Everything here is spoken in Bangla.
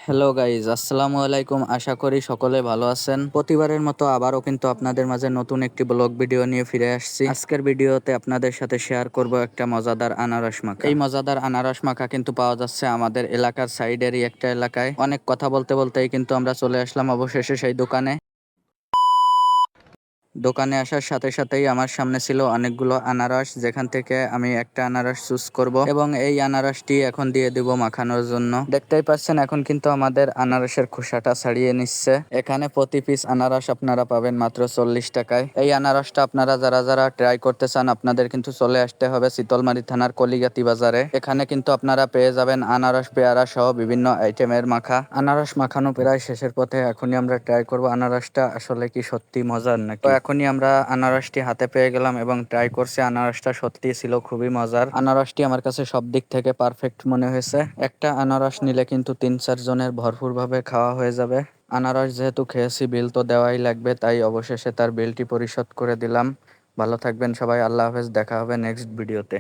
হ্যালো গাইজ, আসসালামু আলাইকুম। আশা করি সকলে ভালো আছেন। প্রতিবারের মতো আবারও কিন্তু আপনাদের মাঝে নতুন একটি ব্লগ ভিডিও নিয়ে ফিরে আসছি। আজকের ভিডিওতে আপনাদের সাথে শেয়ার করব একটা মজাদার আনারস মাখা। এই মজাদার আনারস মাখা কিন্তু পাওয়া যাচ্ছে আমাদের এলাকার সাইডেরই একটা এলাকায়। অনেক কথা বলতে বলতেই কিন্তু আমরা চলে আসলাম অবশেষে সেই দোকানে। দোকানে আসার সাথে সাথেই আমার সামনে ছিল অনেকগুলো আনারস, যেখান থেকে আমি একটা আনারস চুজ করব এবং এই আনারসটি এখন দিয়ে দিব মাখানোর জন্য। দেখতেই পাচ্ছেন এখন কিন্তু আমাদের আনারসের খোসাটা ছাড়িয়ে নিচ্ছে। এখানে প্রতি পিস আনারস আপনারা পাবেন মাত্র 40 টাকায়। এই আনারসটা আপনারা যারা যারা ট্রাই করতে চান আপনাদের কিন্তু চলে আসতে হবে শীতলমারী থানার কলিগাতি বাজারে। এখানে কিন্তু আপনারা পেয়ে যাবেন আনারস, পেয়ারা সহ বিভিন্ন আইটেমের মাখা। আনারস মাখানো প্রায় শেষের পথে। এখনই আমরা ট্রাই করব আনারসটা আসলে কি সত্যি মজার নাকি। এখনই আমরা আনারসটি হাতে পেয়ে গেলাম এবং ট্রাই করছি। আনারসটা সত্যি ছিল খুবই মজার। আনারসটি আমার কাছে সব দিক থেকে পারফেক্ট মনে হয়েছে। একটা আনারস নিলে কিন্তু 3-4 জনের ভরপুর ভাবে খাওয়া হয়ে যাবে। আনারস যেহেতু খেয়েছি, বিল তো দেওয়াই লাগবে, তাই অবশেষে তার বিলটি পরিশোধ করে দিলাম। ভালো থাকবেন সবাই, আল্লাহ হাফেজ, দেখা হবে নেক্সট ভিডিওতে।